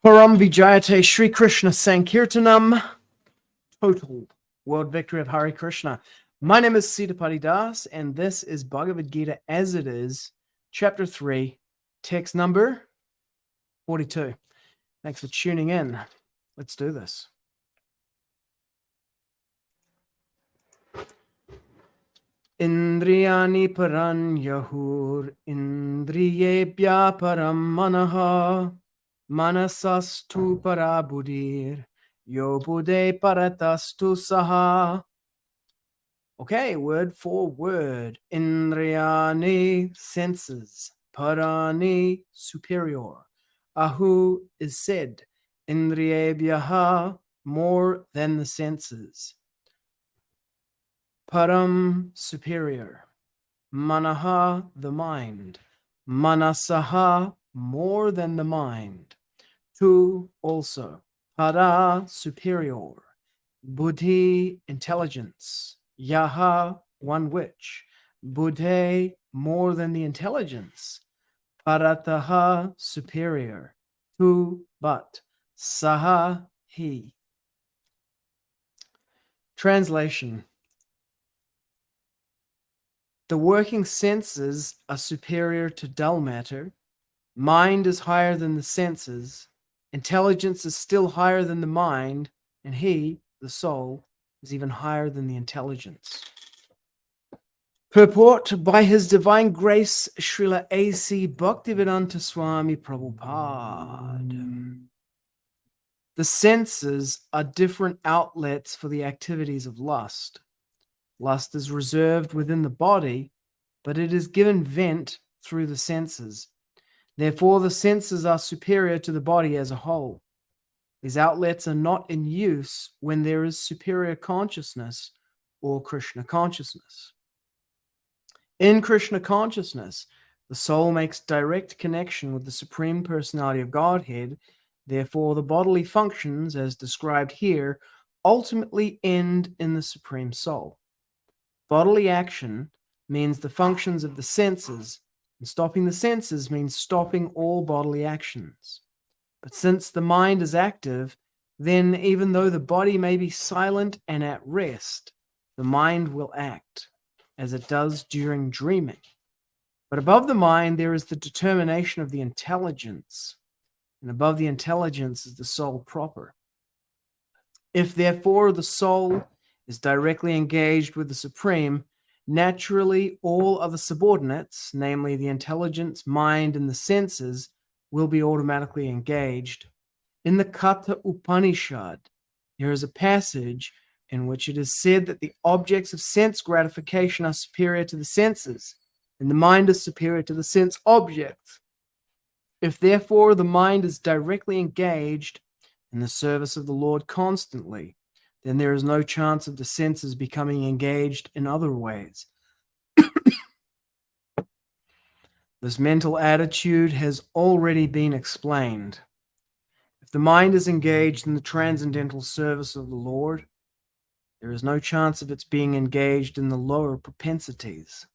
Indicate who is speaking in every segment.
Speaker 1: Param Vijayate Shri Kṛṣṇa Sankirtanam. Total world victory of Hare Krishna. My name is Sitapati Das, and this is Bhagavad-gita As It Is, Chapter 3, text number 42. Thanks for tuning in. Let's do this. Indriyāṇi āhur, indriyebhyaḥ param manaḥ, manasas tu parā buddhir, yo buddhe paratas tu saha. Okay, word for word. Indriyāṇi, senses. Parāṇi, superior. Āhuḥ is said. Indriyebhyaḥ, more than the senses. Param, superior. Manaḥ, the mind. Manasaḥ, more than the mind. Tu, also. Parā, superior. Buddhi, intelligence. Yaha, one which. Buddheḥ, more than the intelligence. Parataḥ, superior. Tu, but. Saha, he. Translation. The working senses are superior to dull matter. Mind is higher than the senses. Intelligence is still higher than the mind. And he, the soul, is even higher than the intelligence. Purport. By His Divine Grace, Srila A.C. Bhaktivedanta Swami Prabhupada. The senses are different outlets for the activities of lust. Lust is reserved within the body, but it is given vent through the senses. Therefore, the senses are superior to the body as a whole. These outlets are not in use when there is superior consciousness or Kṛṣṇa consciousness. In Kṛṣṇa consciousness, the soul makes direct connection with the Supreme Personality of Godhead. Therefore, the bodily functions, as described here, ultimately end in the Supreme Soul. Bodily action means the functions of the senses, and stopping the senses means stopping all bodily actions. But since the mind is active, then even though the body may be silent and at rest, the mind will act, as it does during dreaming. But above the mind, there is the determination of the intelligence, and above the intelligence is the soul proper. If therefore the soul is directly engaged with the Supreme, naturally all other subordinates, namely the intelligence, mind, and the senses, will be automatically engaged. In the Kaṭha Upaniṣad, there is a passage in which it is said that the objects of sense gratification are superior to the senses, and the mind is superior to the sense objects. If therefore the mind is directly engaged in the service of the Lord constantly, then there is no chance of the senses becoming engaged in other ways. This mental attitude has already been explained. If the mind is engaged in the transcendental service of the Lord, there is no chance of its being engaged in the lower propensities.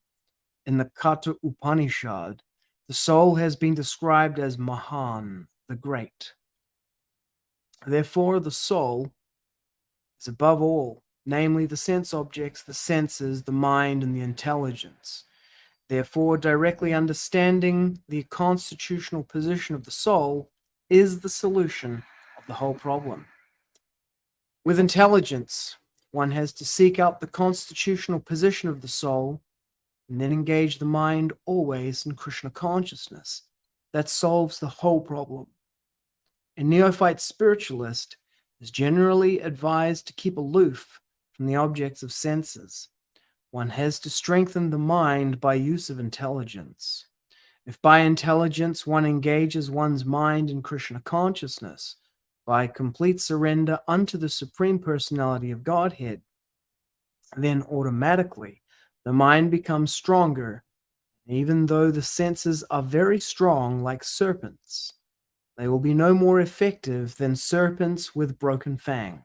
Speaker 1: In the Kaṭha Upaniṣad, the soul has been described as mahān, the great. Therefore, the soul is above all, namely the sense objects, the senses, the mind, and the intelligence. Therefore, directly understanding the constitutional position of the soul is the solution of the whole problem. With intelligence, one has to seek out the constitutional position of the soul and then engage the mind always in Kṛṣṇa consciousness. That solves the whole problem. A neophyte spiritualist is generally advised to keep aloof from the objects of senses. One has to strengthen the mind by use of intelligence. If by intelligence one engages one's mind in Kṛṣṇa consciousness, by complete surrender unto the Supreme Personality of Godhead, then automatically the mind becomes stronger. Even though the senses are very strong like serpents, they will be no more effective than serpents with broken fangs.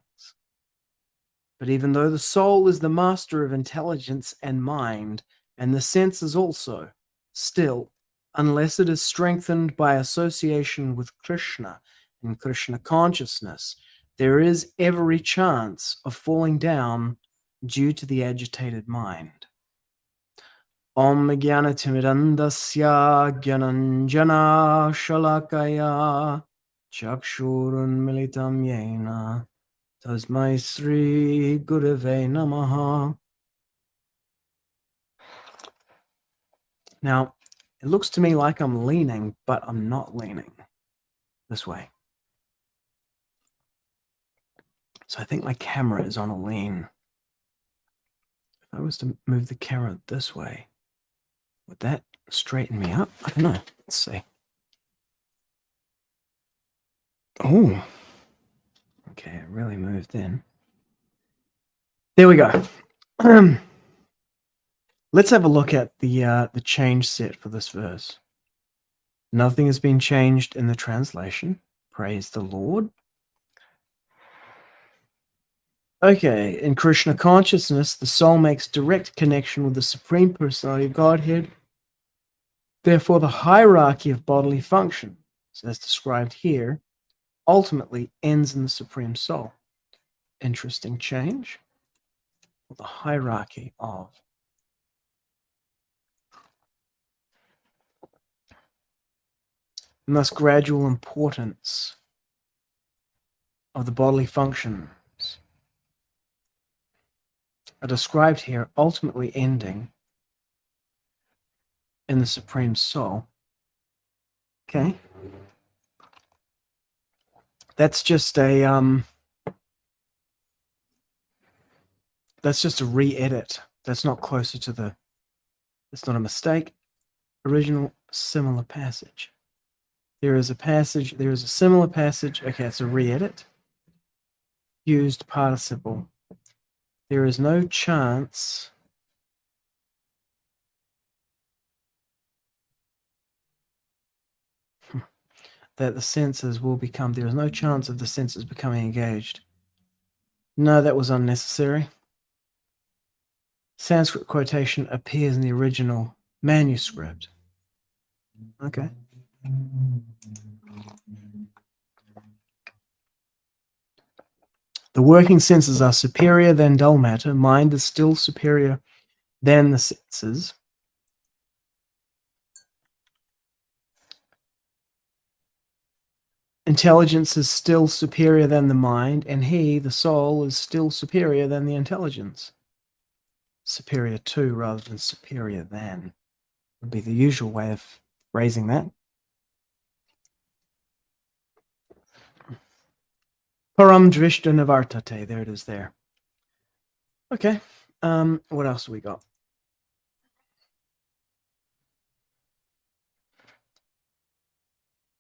Speaker 1: But even though the soul is the master of intelligence and mind, and the senses also, still, unless it is strengthened by association with Kṛṣṇa in Kṛṣṇa consciousness, there is every chance of falling down due to the agitated mind. Om Jnanatimidandasya Jnananjana Shalakaya Chakshurun Militam Yena Tasmai Sri Gurave Namaha. Now, it looks to me like I'm leaning, but I'm not leaning this way. So I think my camera is on a lean. If I was to move the camera this way, would that straighten me up? I don't know. Let's see. Oh, okay, it really moved in. There we go. Let's have a look at the change set for this verse. Nothing has been changed in the translation. Praise the Lord. Okay, in Kṛṣṇa consciousness, the soul makes direct connection with the Supreme Personality of Godhead. Therefore, the hierarchy of bodily functions, as described here, ultimately ends in the Supreme Soul. Interesting change. The hierarchy of. And thus gradual importance of the bodily functions are described here, ultimately ending in the Supreme Soul. Okay, that's just a re-edit. That's not closer to the. It's not a mistake. Original similar passage. There is a passage. There is a similar passage. Okay, it's a re-edit. Used participle. There is no chance that the senses will become, there is no chance of the senses becoming engaged. No, that was unnecessary. Sanskrit quotation appears in the original manuscript. Okay. The working senses are superior than dull matter. Mind is still superior than the senses. Intelligence is still superior than the mind, and he, the soul, is still superior than the intelligence. Superior to rather than superior than would be the usual way of phrasing that. Param drishta nivartate. There it is there. Okay. What else have we got?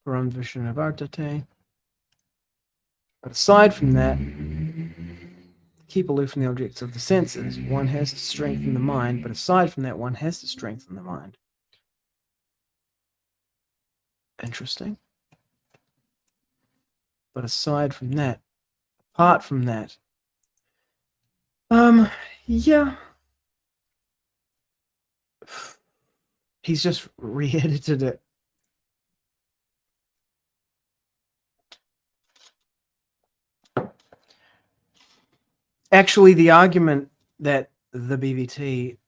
Speaker 1: Param drishta nivartate. But aside from that, keep aloof from the objects of the senses. One has to strengthen the mind, but aside from that, one has to strengthen the mind. Interesting. But aside from that, apart from that, yeah. He's just re-edited it. Actually, the argument that the BBT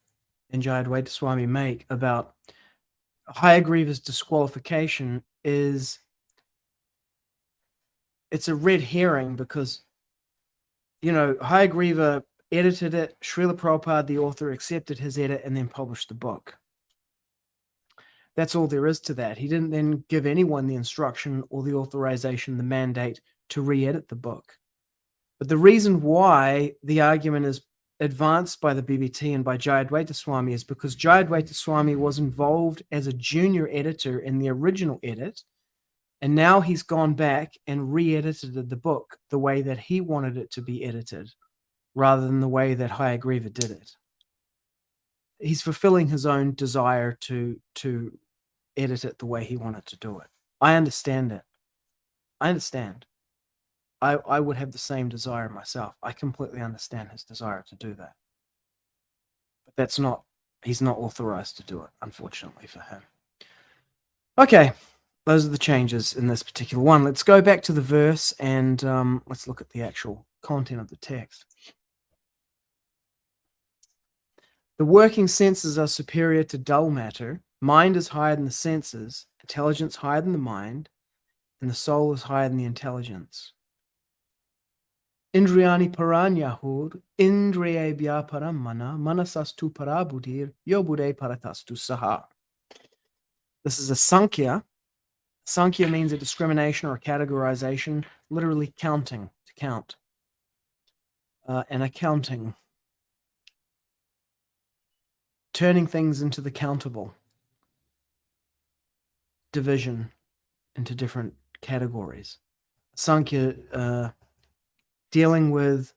Speaker 1: and Jayadvaita Swami make about Hayagriva's disqualification is, it's a red herring because, you know, Hayagriva edited it, Srila Prabhupada, the author, accepted his edit and then published the book. That's all there is to that. He didn't then give anyone the instruction or the authorization, the mandate to re-edit the book. But the reason why the argument is advanced by the BBT and by Jayadvaita Swami is because Jayadvaita Swami was involved as a junior editor in the original edit, and now he's gone back and re-edited the book the way that he wanted it to be edited, rather than the way that Hayagriva did it. He's fulfilling his own desire to edit it the way he wanted to do it. I understand it. I understand. I would have the same desire myself. I completely understand his desire to do that. But that's not, he's not authorized to do it, unfortunately for him. Okay, those are the changes in this particular one. Let's go back to the verse and let's look at the actual content of the text. The working senses are superior to dull matter. Mind is higher than the senses, intelligence higher than the mind, and the soul is higher than the intelligence. Indriyāṇi parāṇy āhur, indriyebhyaḥ param manaḥ, manasas tu parā buddhir, buddhiḥ paratas tu sahā. This is a Sankhya. Sankhya means a discrimination or a categorization, literally counting, to count, and accounting. Turning things into the countable, division into different categories. Sankhya, dealing with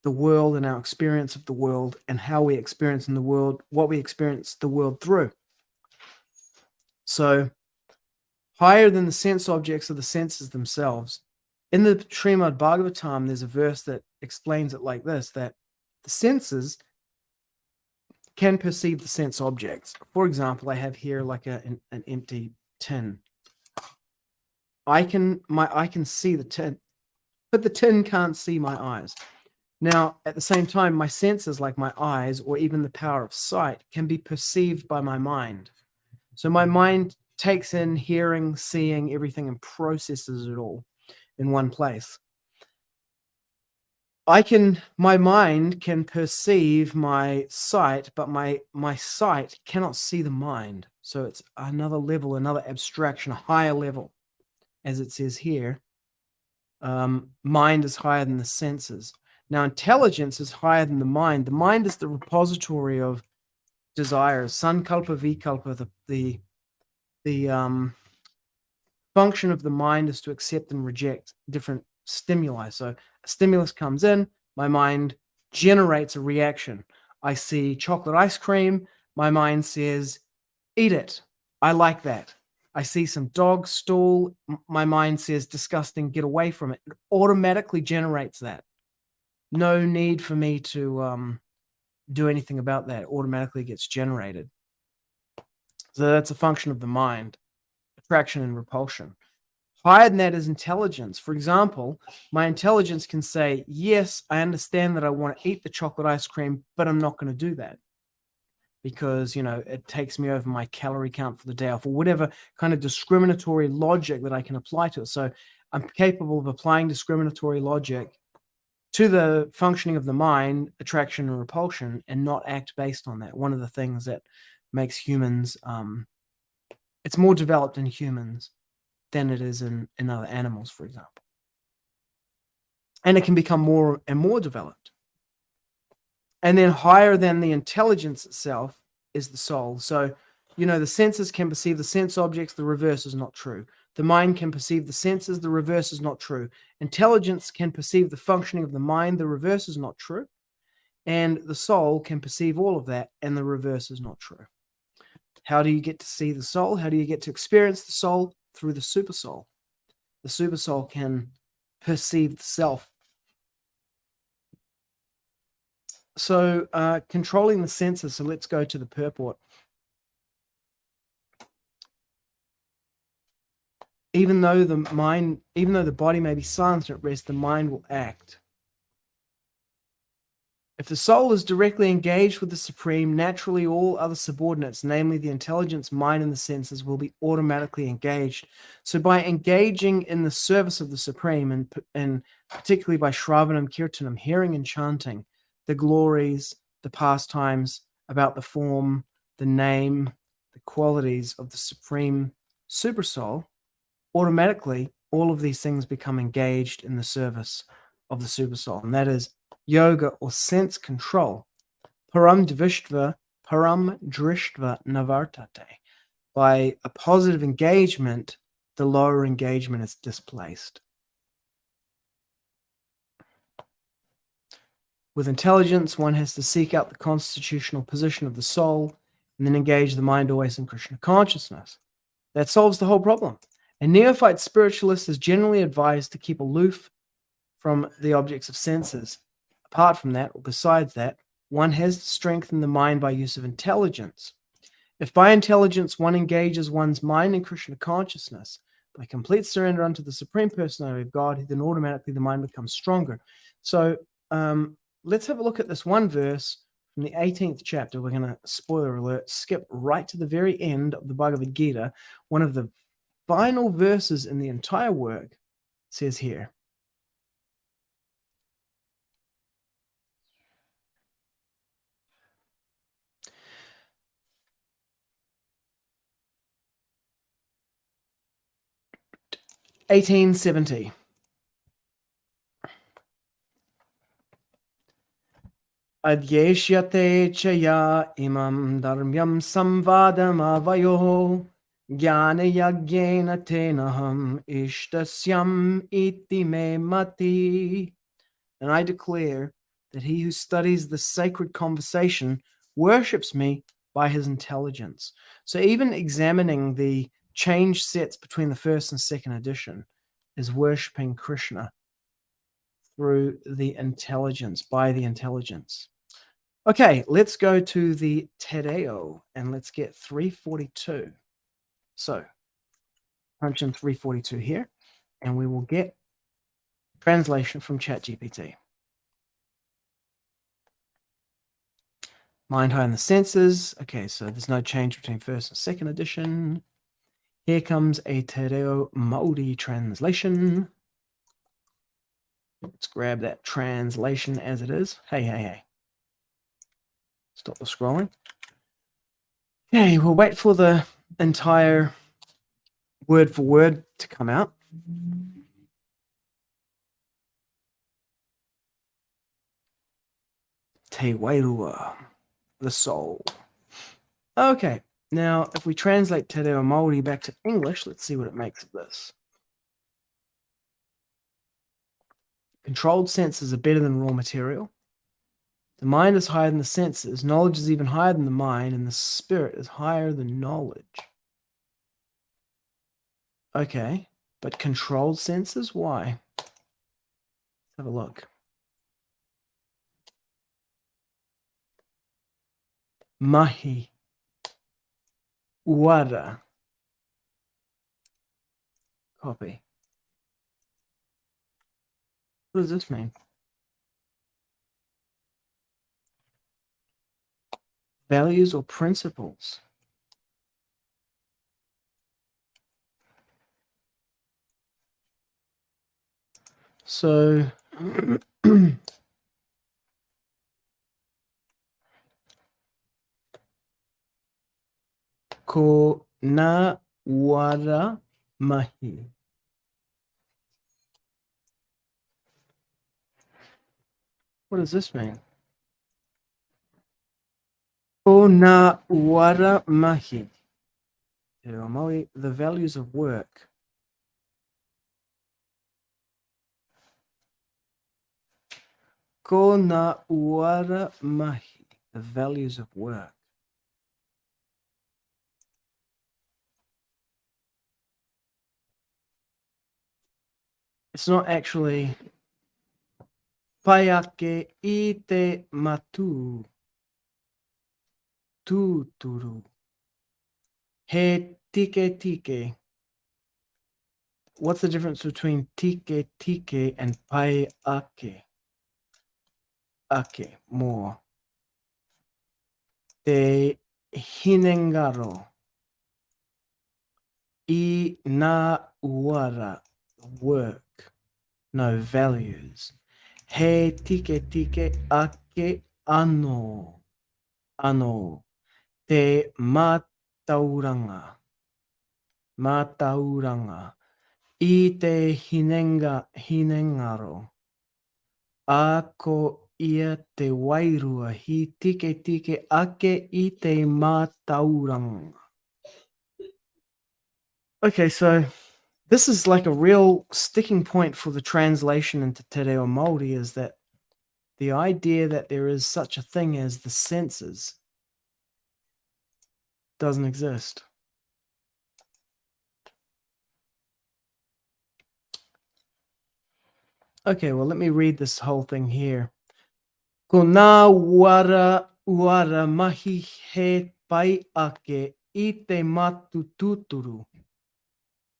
Speaker 1: the world and our experience of the world and how we experience in the world, what we experience the world through. So, higher than the sense objects are the senses themselves. In the Srimad Bhagavatam, there's a verse that explains it like this, that the senses can perceive the sense objects. For example, I have here like an empty tin. I can see the tin, but the tin can't see my eyes. Now, at the same time, my senses, like my eyes or even the power of sight, can be perceived by my mind. So my mind takes in hearing, seeing, everything and processes it all in one place. My mind can perceive my sight, but my sight cannot see the mind. So it's another level, another abstraction, a higher level. As it says here, mind is higher than the senses. Now, intelligence is higher than the mind. The mind is the repository of desires. Sankalpa, vikalpa, the function of the mind is to accept and reject different stimuli. So a stimulus comes in, my mind generates a reaction. I see chocolate ice cream, my mind says, eat it. I like that. I see some dog stool, my mind says, disgusting, get away from it. It automatically generates that. No need for me to do anything about that. It automatically gets generated. So that's a function of the mind, attraction and repulsion. Higher than that is intelligence. For example, my intelligence can say, yes, I understand that I want to eat the chocolate ice cream, but I'm not going to do that because, it takes me over my calorie count for the day off or whatever kind of discriminatory logic that I can apply to it. So I'm capable of applying discriminatory logic to the functioning of the mind, attraction and repulsion, and not act based on that. One of the things that makes humans, it's more developed in humans than it is in other animals, for example. And it can become more and more developed. And then higher than the intelligence itself is the soul. So, the senses can perceive the sense objects, the reverse is not true. The mind can perceive the senses, the reverse is not true. Intelligence can perceive the functioning of the mind, the reverse is not true. And the soul can perceive all of that, and the reverse is not true. How do you get to see the soul? How do you get to experience the soul? Through the supersoul. The supersoul can perceive the self. So controlling the senses, so let's go to the purport. Even though the body may be silent at rest, the mind will act. If the soul is directly engaged with the Supreme, naturally all other subordinates, namely the intelligence, mind, and the senses, will be automatically engaged. So by engaging in the service of the Supreme, and particularly by Shravanam, Kirtanam, hearing and chanting, the glories, the pastimes about the form, the name, the qualities of the Supreme Supersoul, automatically all of these things become engaged in the service of the Supersoul. And that is yoga or sense control. Param drishtva navartate. By a positive engagement, the lower engagement is displaced. With intelligence, one has to seek out the constitutional position of the soul and then engage the mind always in Kṛṣṇa consciousness. That solves the whole problem. A neophyte spiritualist is generally advised to keep aloof from the objects of senses. Apart from that, or besides that, one has to strengthen the mind by use of intelligence. If by intelligence one engages one's mind in Kṛṣṇa consciousness, by complete surrender unto the Supreme Personality of God, then automatically the mind becomes stronger. So let's have a look at this one verse from the 18th chapter. We're going to, spoiler alert, skip right to the very end of the Bhagavad-gita. One of the final verses in the entire work says here, (1870). Adyeshyate chaya imam dharmyam samvadam avayoho jnana yagyena tenaham ishtasyam iti me mati. And I declare that he who studies the sacred conversation worships me by his intelligence. So even examining the change sets between the first and second edition is worshipping Kṛṣṇa through the intelligence, by the intelligence. Okay, let's go to the Tereo and let's get 342. So punch in 342 here and we will get translation from ChatGPT. Mind high in the senses. Okay, so there's no change between first and second edition. Here comes a Tereo Māori translation. Let's grab that translation as it is. Hey. Stop the scrolling. Okay, we'll wait for the entire word for word to come out. Te wairua, the soul. Okay, now if we translate Te Reo Māori back to English, let's see what it makes of this. Controlled senses are better than raw material. The mind is higher than the senses. Knowledge is even higher than the mind, and the spirit is higher than knowledge. Okay, but controlled senses? Why? Let's have a look. Mahi. Wara. Copy. What does this mean? Values or principles? So ko na wara mahi. What does this mean? Ko na wara mahi. The values of work. Ko na wara mahi. The values of work. It's not actually payake ite matu tuturu he tike. What's the difference between tike and payake? Ake, more. Te hinengaro. I na uara, work. No, values. He tike ake ano. Ano. Te matauranga. I te hinengaro. Ako ia te wairua hi tike ake I te matauranga. Okay, so this is like a real sticking point for the translation into Te Reo Māori, is that the idea that there is such a thing as the senses doesn't exist. Okay, well, let me read this whole thing here. Ko nā wara mahi he pai ake I te matututuru.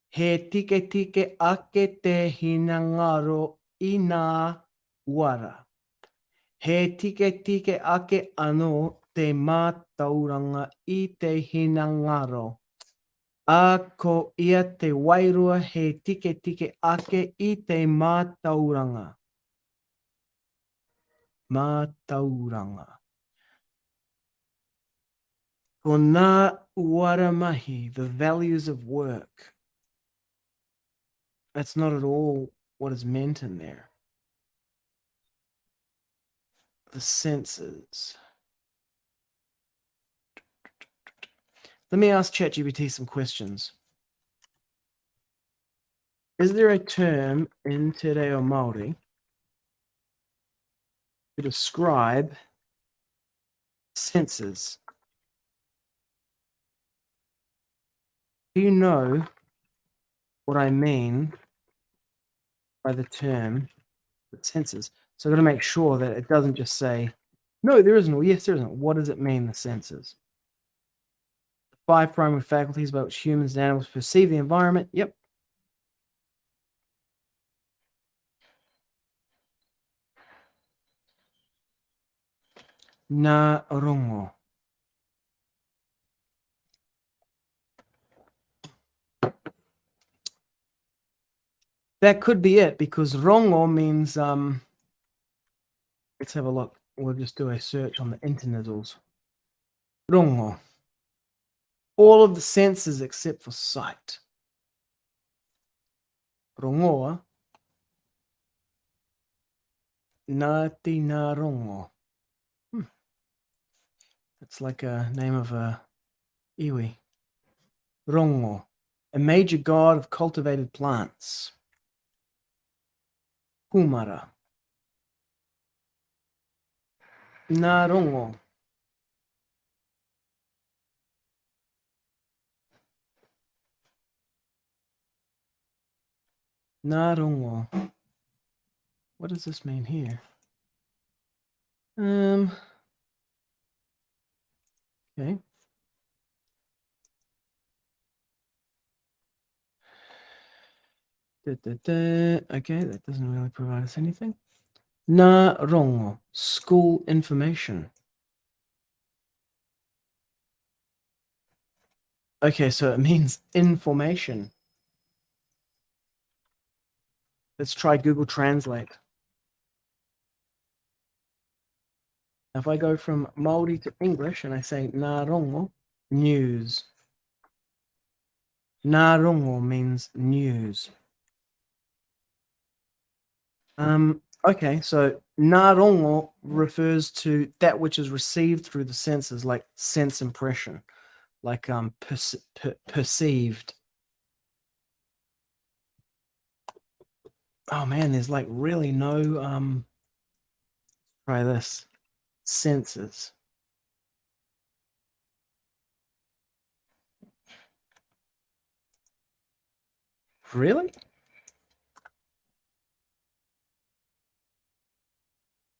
Speaker 1: He tike tike ake te hinangaro I nā wara. He tike tike ake ano te mātauranga I te hinangaro. A ko ia te wairua he tike tike ake I te mātauranga. Mātauranga. Ko nā wara mahi, the values of work. That's not at all what is meant in there. The senses. Let me ask ChatGPT some questions. Is there a term in Te Reo Māori to describe senses? Do you know what I mean by the term senses? So I've got to make sure that it doesn't just say, no, there isn't, or yes, there isn't. What does it mean, the senses? The 5 primary faculties by which humans and animals perceive the environment. Yep. Nā rongo. That could be it, because rongo means, let's have a look. We'll just do a search on the internetals. Rongo. All of the senses except for sight. Rongoa. Ngāti nā rongo. That's like a name of a iwi. Rongo. A major god of cultivated plants. Kumara. Nā rongo. Nā rongo. What does this mean here? Okay. Okay, that doesn't really provide us anything. Nā rongo. School information. Okay, so it means information. Let's try Google Translate. If I go from Māori to English and I say nā rongo, news. Nā rongo means news. Okay, so nā rongo refers to that which is received through the senses, like sense impression, like perceived. Oh man, there's like really no try this. Senses. Really?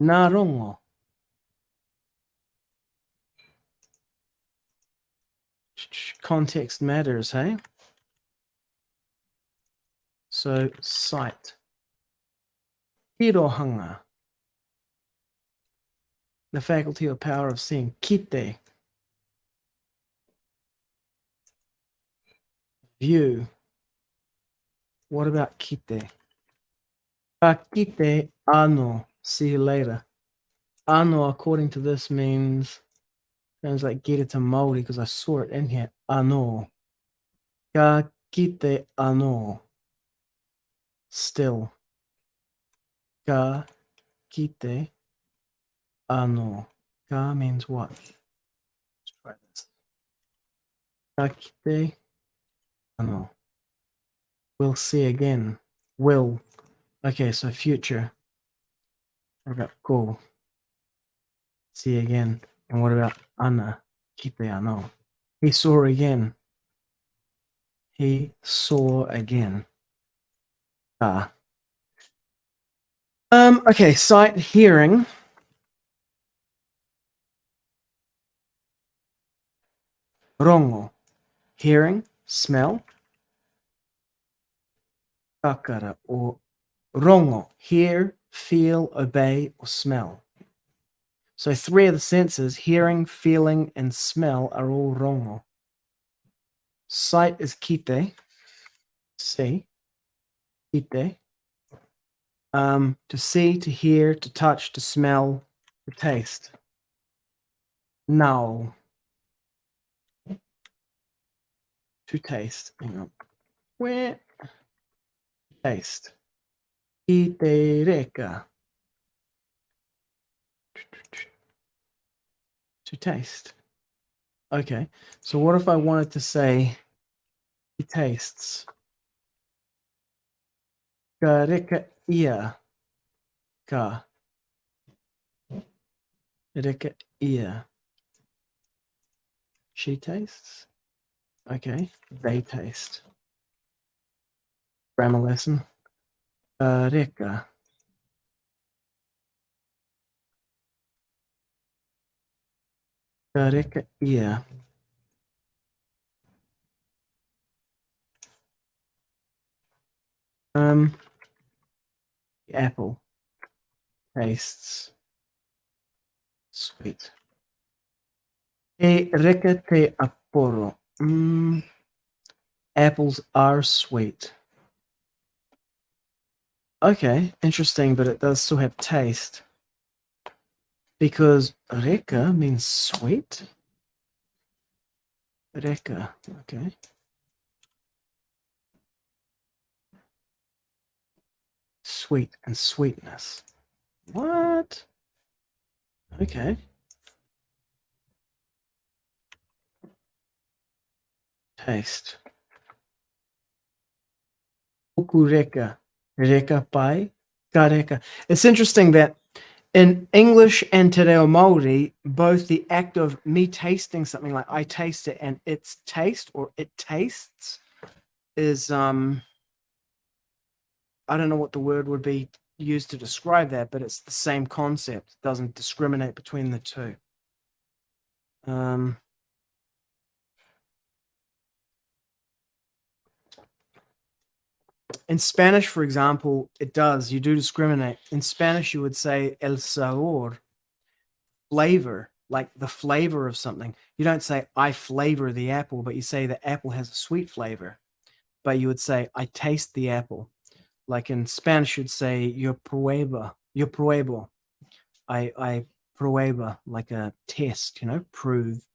Speaker 1: Nā rongo. Context matters, hey? So, sight. Tirohanga. The faculty or power of seeing. Kite. View. What about kite? Kite ano. See you later. Ano, according to this, means, sounds like get it to Māori because I saw it in here. Ano. Ka kite ano. Still. Ka kite ano. Ka means what? Let's try this. Ka kite ano. We'll see again. Will. Okay, so future. What about go? See again. And what about ana? Kite ano. He saw again. He saw again. Ah. Okay, sight, hearing. Rongo. hearing, smell. Kakara or rongo, hear, feel, obey, or smell. So 3 of the senses, hearing, feeling, and smell, are all rongo. Sight is kite, see, kite. To see, to hear, to touch, to smell, to taste. Now, to taste. Hang on. Where? Taste. Itereka. To taste. Okay, so what if I wanted to say he tastes? Kareka ia. Ka. Reka ia. She tastes. Okay, they taste. Grammar lesson. Kareka. Kareka ia. The apple tastes sweet. E reka te aporo. Apples are sweet. Okay, interesting, but it does still have taste. Because reka means sweet. Reka, okay. Sweet and sweetness. What? Okay. Taste. Ukureka. Reka pai. Kareka. It's interesting that in English and Te Reo Māori, both the act of me tasting something, like I taste it, and its taste or it tastes is I don't know what the word would be used to describe that, but it's the same concept. It doesn't discriminate between the two. In Spanish, for example, it does. You do discriminate. In Spanish, you would say el sabor, flavor, like the flavor of something. You don't say I flavor the apple, but you say the apple has a sweet flavor. But you would say I taste the apple. Like in Spanish, you'd say yo pruebo. I prueba, like a test, prove,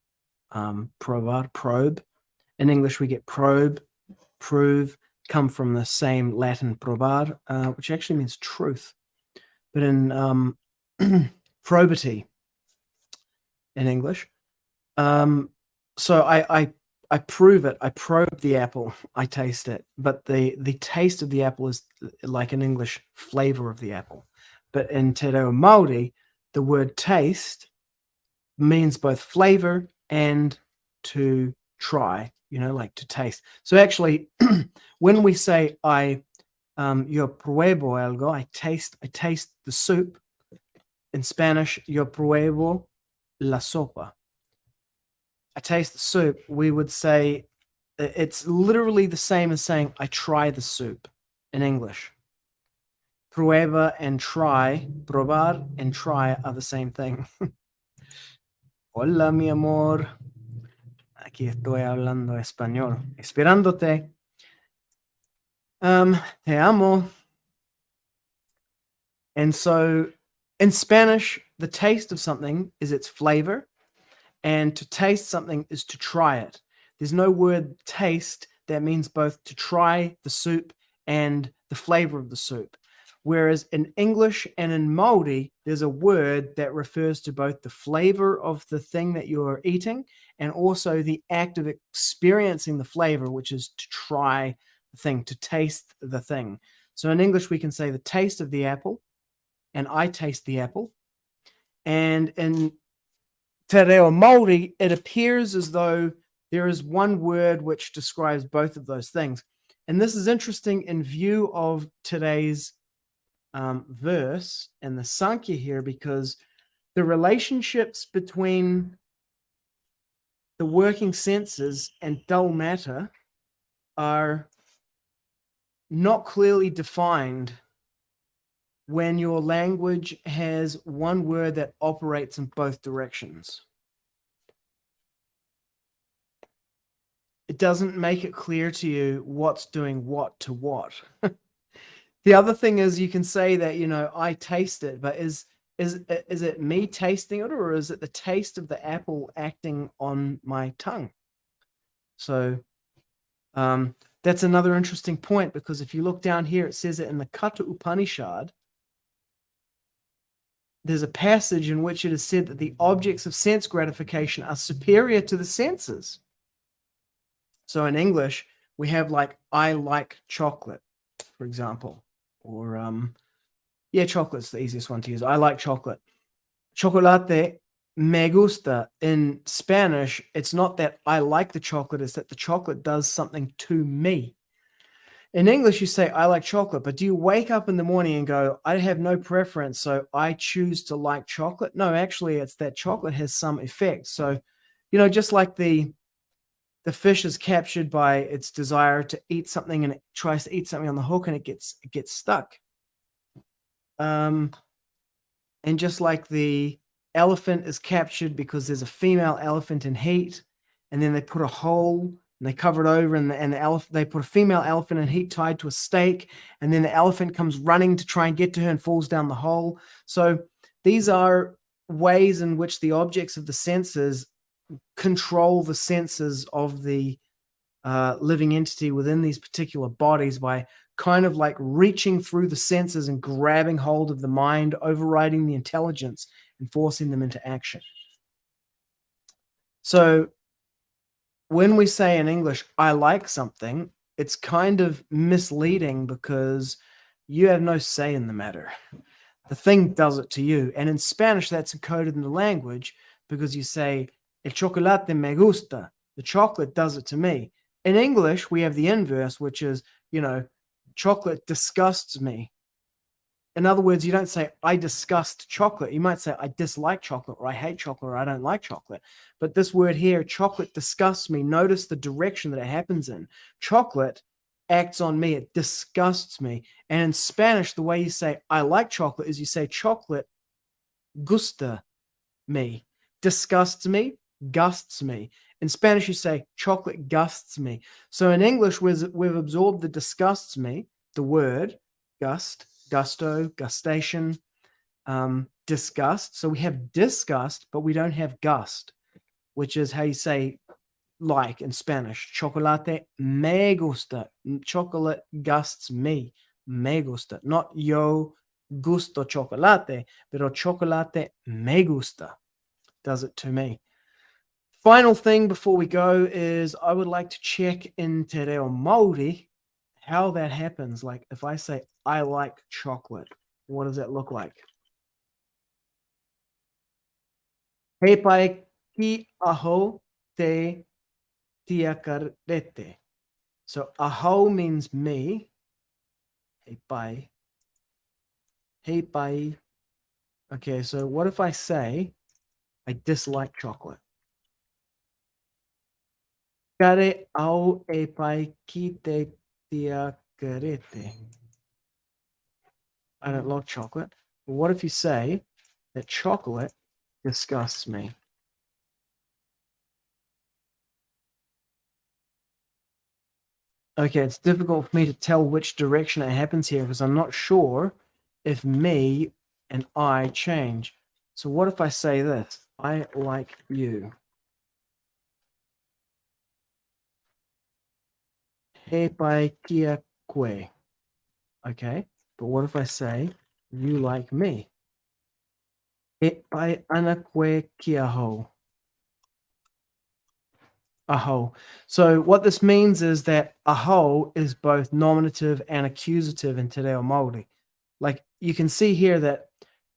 Speaker 1: provar, probe. In English, we get probe, prove, come from the same Latin probar, which actually means truth. But in probity in English, so I prove it. I probe the apple. I taste it. But the taste of the apple is, like in English, flavor of the apple. But in Te Reo Māori, the word taste means both flavor and to try, like to taste. So actually, when we say yo pruebo algo, I taste the soup. In Spanish, yo pruebo la sopa. I taste the soup. We would say it's literally the same as saying I try the soup in English. Prueba and try, probar and try are the same thing. Hola, mi amor. Aquí estoy hablando español. Esperándote. Te amo. And so in Spanish, the taste of something is its flavor, and to taste something is to try it. There's no word taste that means both to try the soup and the flavor of the soup. Whereas in English and in Māori, there's a word that refers to both the flavor of the thing that you're eating and also the act of experiencing the flavor, which is to try the thing, to taste the thing. So in English, we can say the taste of the apple, and I taste the apple. And in Te Reo Māori, it appears as though there is one word which describes both of those things. And this is interesting in view of today's verse and the Sankhya here, because the relationships between the working senses and dull matter are not clearly defined when your language has one word that operates in both directions. It doesn't make it clear to you what's doing what to what. The other thing is you can say that, I taste it, but is it me tasting it, or is it the taste of the apple acting on my tongue? So that's another interesting point, because if you look down here, it says it in the Kaṭha Upaniṣad. There's a passage in which it is said that the objects of sense gratification are superior to the senses. So in English, we have like, I like chocolate, for example, or chocolate's the easiest one to use. I like chocolate. Chocolate me gusta. In Spanish, it's not that I like the chocolate, it's that the chocolate does something to me. In English, you say, I like chocolate, but do you wake up in the morning and go, I have no preference, so I choose to like chocolate? No, actually, it's that chocolate has some effect. So, just like the fish is captured by its desire to eat something, and it tries to eat something on the hook, and it gets stuck. And just like the elephant is captured because there's a female elephant in heat, and then they put a hole and they cover it over, and they put a female elephant in heat tied to a stake, and then the elephant comes running to try and get to her and falls down the hole. So these are ways in which the objects of the senses control the senses of the living entity within these particular bodies by kind of like reaching through the senses and grabbing hold of the mind, overriding the intelligence and forcing them into action. So when we say in English, I like something, it's kind of misleading because you have no say in the matter. The thing does it to you. And in Spanish, that's encoded in the language because you say, el chocolate me gusta. The chocolate does it to me. In English, we have the inverse, which is, chocolate disgusts me. In other words, you don't say, I disgust chocolate. You might say, I dislike chocolate, or I hate chocolate, or I don't like chocolate. But this word here, chocolate disgusts me. Notice the direction that it happens in. Chocolate acts on me. It disgusts me. And in Spanish, the way you say, I like chocolate, is you say, chocolate gusta me. Disgusts me, gusts me. In Spanish, you say, chocolate gusts me. So in English, we've absorbed the disgusts me, the word, gust, gusto, gustation, disgust. So we have disgust, but we don't have gust, which is how you say like in Spanish. Chocolate me gusta. Chocolate gusts me. Me gusta. Not yo gusto chocolate, pero chocolate me gusta. Does it to me. Final thing before we go is I would like to check in Te Reo Māori how that happens. Like if I say, I like chocolate, what does that look like? He pai ki āhuḥ te tiakarete. So āhuḥ means me. He pai. He pai. Okay, so what if I say I dislike chocolate? Kare au e pai ki te tiakarete. I don't like chocolate. But what if you say that chocolate disgusts me? Okay, it's difficult for me to tell which direction it happens here because I'm not sure if me and I change. So what if I say this? I like you. He pai kia koe. Okay, but what if I say you like me? He pai ana koe kia ho. Āhuḥ. So what this means is that āhuḥ is both nominative and accusative in Te Reo Māori. Like you can see here that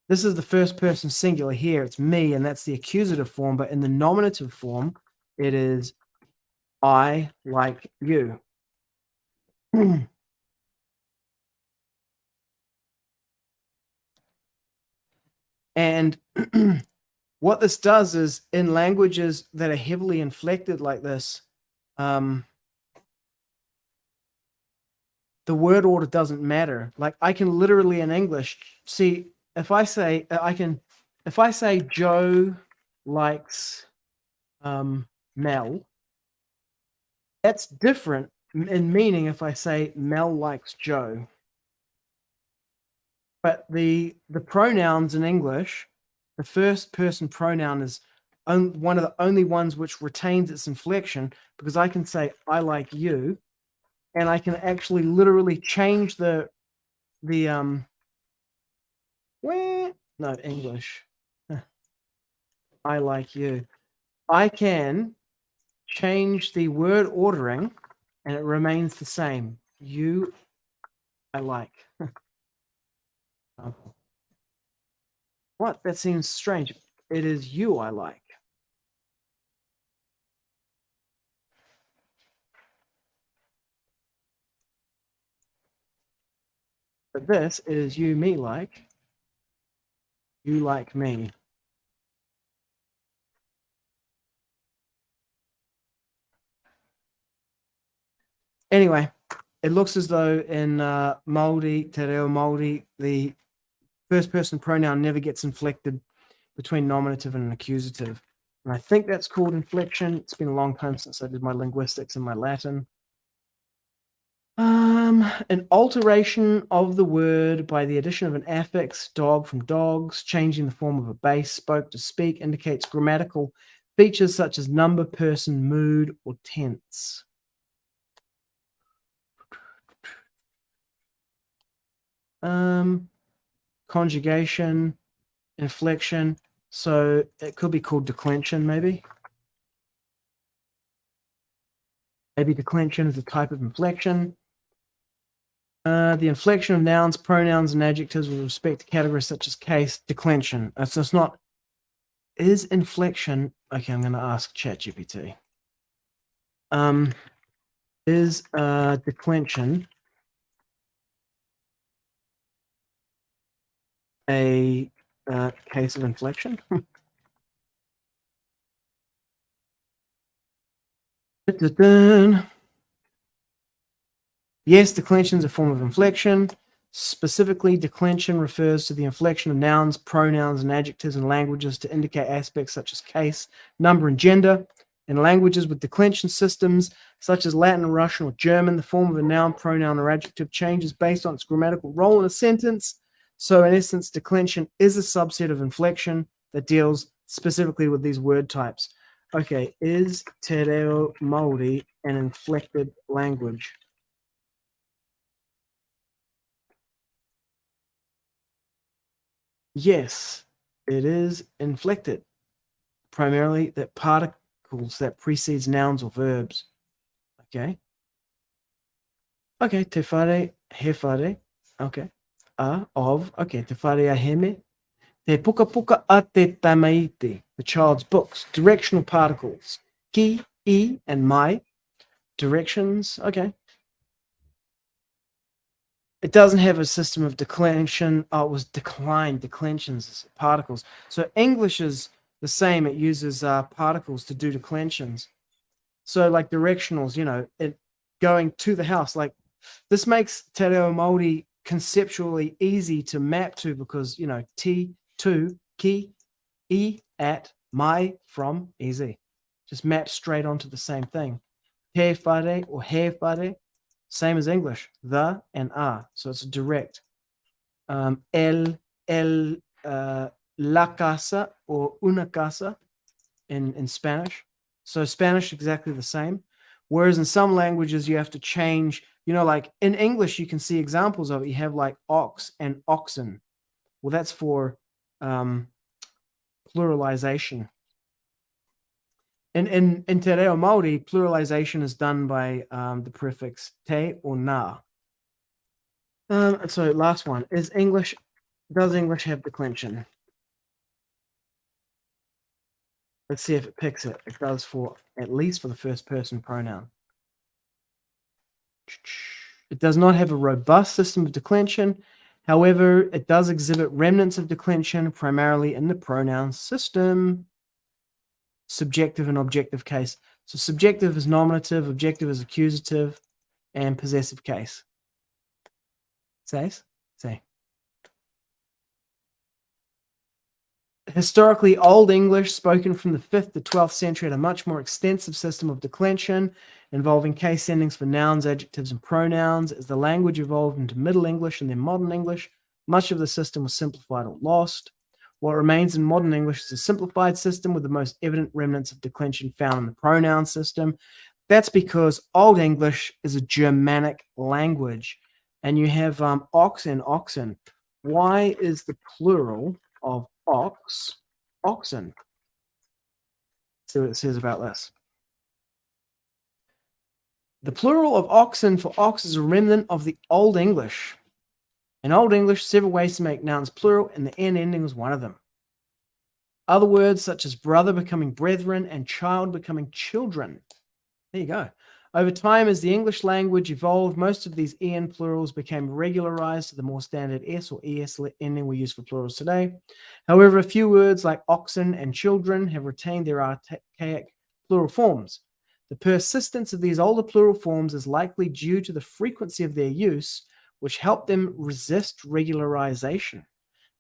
Speaker 1: this is the first person singular here. It's me, and that's the accusative form. But in the nominative form, it is I like you. And what this does is in languages that are heavily inflected like this, the word order doesn't matter. Like I can literally in English see if I say Joe likes Mel, that's different in meaning if I say Mel likes Joe. But the pronouns in English, the first person pronoun is one of the only ones which retains its inflection, because I can say I like you, and I can actually literally change the English. I like you. I can change the word ordering and it remains the same. You, I like. What? That seems strange. It is you I like. But this is you me like. You like me. Anyway, it looks as though in Māori, Te Reo Māori, the first person pronoun never gets inflected between nominative and an accusative. And I think that's called inflection. It's been a long time since I did my linguistics and my Latin. An alteration of the word by the addition of an affix, dog from dogs, changing the form of a base, spoke to speak, indicates grammatical features such as number, person, mood, or tense. Conjugation, inflection. So it could be called declension, maybe. Maybe declension is a type of inflection. The inflection of nouns, pronouns, and adjectives with respect to categories such as case, declension. So it's not, is inflection, okay, I'm going to ask ChatGPT. Is declension a case of inflection? Yes, declension is a form of inflection. Specifically, declension refers to the inflection of nouns, pronouns, and adjectives in languages to indicate aspects such as case, number, and gender. In languages with declension systems, such as Latin, Russian, or German, the form of a noun, pronoun, or adjective changes based on its grammatical role in a sentence. So, in essence, declension is a subset of inflection that deals specifically with these word types. Okay, is Te Reo Māori an inflected language? Yes, it is inflected. Primarily that particles that precedes nouns or verbs. Okay. Okay, te whare, he whare. Okay. Of. Okay, te whare a heme. Te puka puka a te tamaiti. The child's books. Directional particles. Ki, I, and mai. Directions. Okay. It doesn't have a system of declension. Oh, it was decline, declensions as particles. So English is the same. It uses particles to do declensions. So like directionals, it going to the house. Like this makes Te Reo Māori conceptually easy to map to because, T, to, ki, I, at, mai, from, easy. Just map straight onto the same thing. He whare or he whare, same as English, the and a. So it's direct. La casa or una casa in Spanish. So Spanish exactly the same. Whereas in some languages you have to change, like in English you can see examples of it. You have like ox and oxen. Well, that's for pluralization. In Te Reo Māori, pluralization is done by the prefix te or na. So last one is English. Does English have declension? Let's see if it picks it. It does at least for the first person pronoun. It does not have a robust system of declension. However, it does exhibit remnants of declension, primarily in the pronoun system. Subjective and objective case. So subjective is nominative, objective is accusative, and possessive case. Say. Historically, Old English, spoken from the 5th to 12th century, had a much more extensive system of declension involving case endings for nouns, adjectives, and pronouns. As the language evolved into Middle English and then Modern English, much of the system was simplified or lost. What remains in Modern English is a simplified system with the most evident remnants of declension found in the pronoun system. That's because Old English is a Germanic language, and you have ox and oxen. Why is the plural of ox oxen? See what it says about this. The plural of oxen for ox is a remnant of the Old English. In Old English, several ways to make nouns plural, and the N ending was one of them. Other words such as brother becoming brethren and child becoming children. There you go. Over time, as the English language evolved, most of these EN plurals became regularized to the more standard S or ES ending we use for plurals today. However, a few words like oxen and children have retained their archaic plural forms. The persistence of these older plural forms is likely due to the frequency of their use, which helped them resist regularization,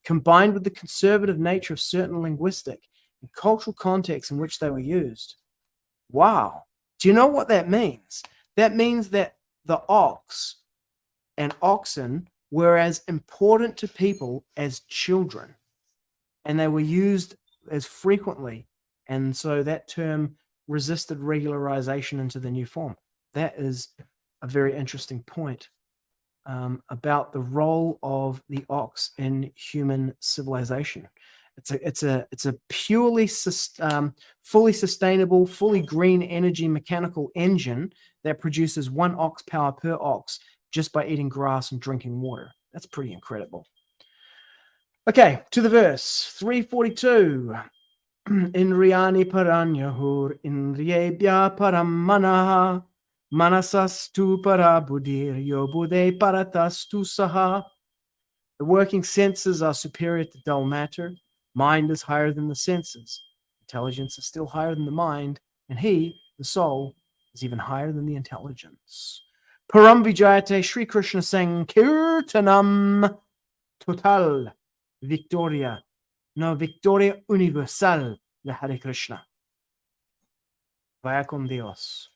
Speaker 1: combined with the conservative nature of certain linguistic and cultural contexts in which they were used. Wow. Do you know what that means? That means that the ox and oxen were as important to people as children, and they were used as frequently. And so that term resisted regularization into the new form. That is a very interesting point about the role of the ox in human civilization. It's a purely fully sustainable, fully green energy mechanical engine that produces 1 ox power per ox just by eating grass and drinking water. That's pretty incredible. Okay, to the verse 342. Indriyāṇi paraṁ āhur indriyebhyaḥ param manaḥ manasas tu parā buddhir buddheḥ paratas tu saha. The working senses are superior to dull matter. Mind is higher than the senses. Intelligence is still higher than the mind. And he, the soul, is even higher than the intelligence. Param vijayate Sri Kṛṣṇa Sankirtanam. Total victoria. No, victoria universal de Hare Kṛṣṇa. Vaya con Dios.